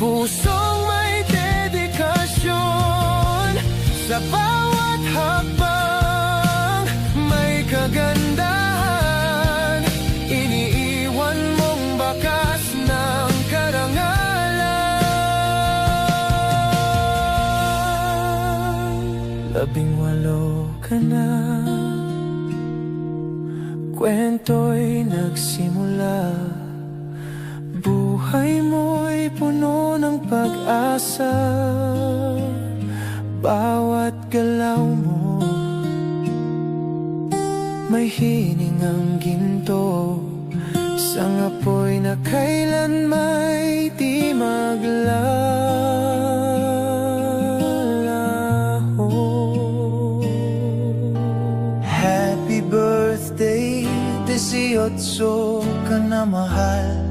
pusong may dedikasyon. Sa bawat hakbang may kagandahan, iniiwan mong bakas ng karangalan. 18 ka na, kwento'y nagsimula. Buhay mo'y puno ng pag-asa. Bawat galaw mo may hiningang ginto. Isang apoy na kailan may di maglalaho. Happy birthday, 18 ka na mahal.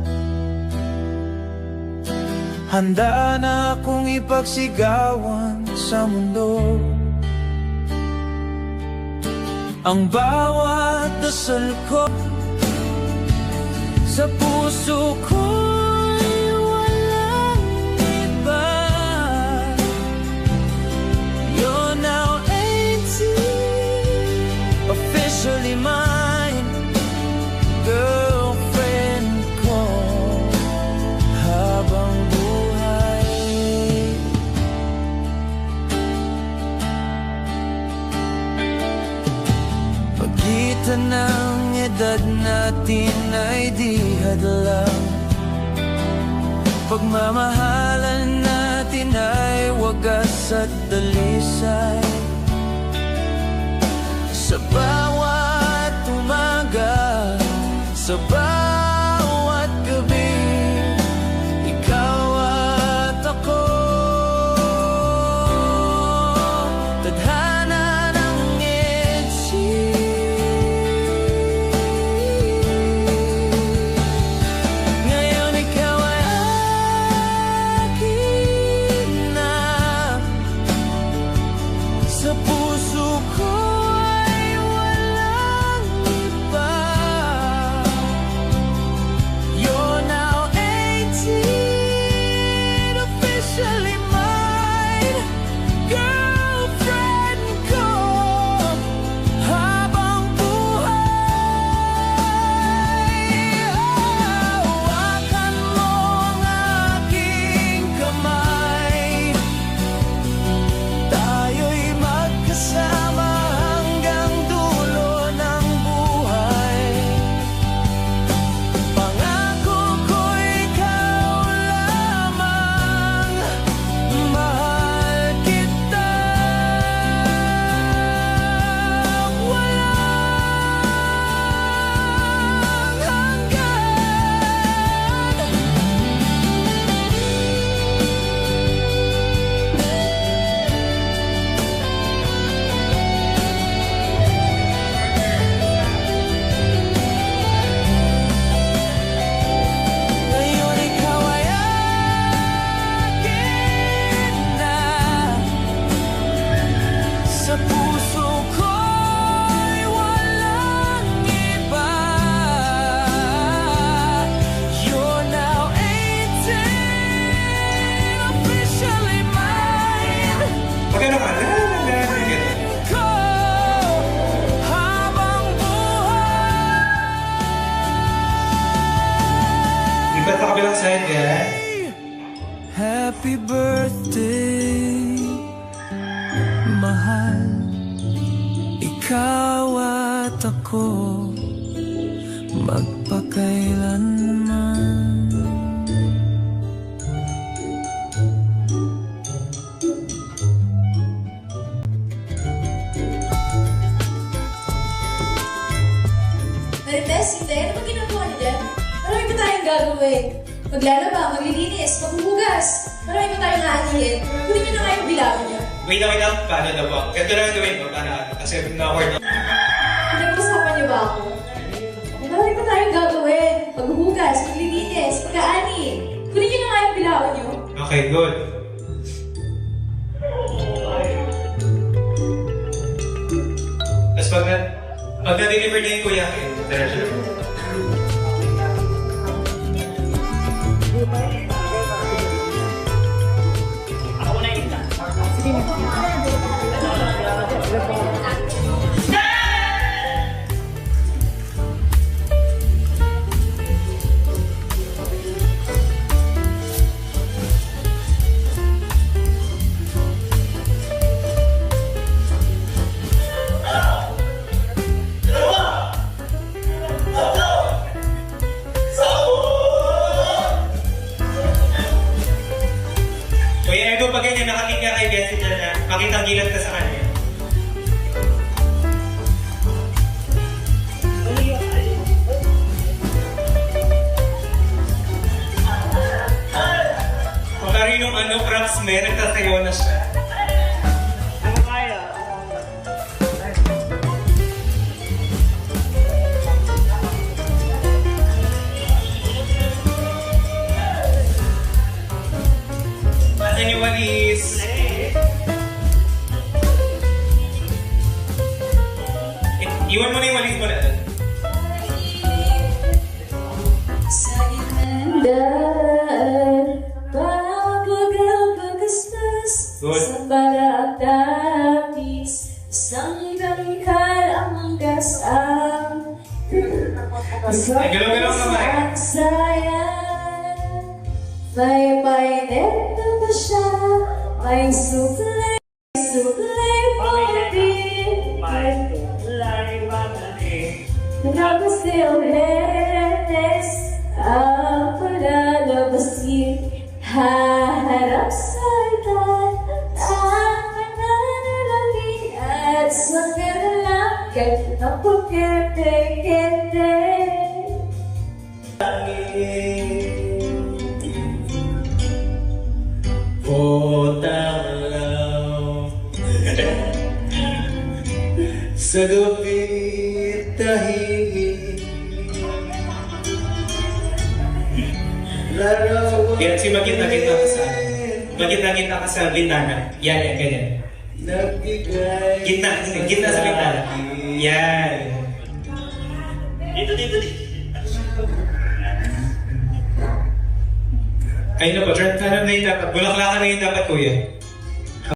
Handa na akong ipagsigawan sa mundo ang bawat dasal ko. Sa puso ko'y walang iba. You're now 18, officially mine, girlfriend ko habang pagitan ng edad natin ay di hadlang. Pagmamahalan natin ay wagas at dalisay. Sa bawat umaga, sa bawat gabi, ikaw at ako. Tadhana ng EDSI, ngayon ikaw ay akin na. Sa puso ko ay walang iba. You're now 18, officially mine, girlfriend ko habang buhay. Hawakan mo ang aking kamay, tayo'y magkasama hanggang dulo ng buhay. Pangako ko'y ikaw lamang, mahal kita. Walang hanggan. Ngayon ikaw ay akin na. Sa puso ko'y walang iba. You're now 18, officially mine, Magkano ka? ko habang buhay. Iba sa kabilang side, eh? Happy birthday, mahal. Ikaw at ako magpakailanman. Marites, hindi. Ano ba ginagawa niyo dyan? Marami pa tayong gagawin. Maglalaba, maglilinis, maghuhugas. Marami pa tayong hahatiin. Kunin niyo na kayo bilangan niyo. Wait lang. Paano daw po? Ganito lang ang gawin mo. Paano? Kasi na-award na. Pinag-usapan niyo ba ako? Marami pa tayong gagawin. Maghuhugas, maglilinis, mag-aani. Kunin niyo na kayo bilangan niyo. Okay, good. Tapos pag na-deliver na yung kuya, diretso. Kuya Edo, pag ganyan, nakating ka kay Bessie dyan na makitang gilat ka sa kanya. Makarinong craftsman, nagtasayaw na siya. Asan yung walis? Iwan mo na yung walis mo na. Sa inandaan, pagkagastas Good. sa baratamis, isang bangkal ang manggasang. Ay, galaw-galaw naman. Ang sayang, may painet na ba siya? May suklay Nakapastilhetes ang palalabasin. Haharap sa itan ang nananalangin at sa kalangkan ang pagkete-kete. Potang sa gabi tahimik larawan Yan, si magkita-kita ka sa magkita-kita ka sa bintana. Yan, ganyan. nagbigay Gitna sa bintana. Yan. Dito. Ayun na po, turn ka na yung dapat. Bulaklakan na yung dapat, kuya.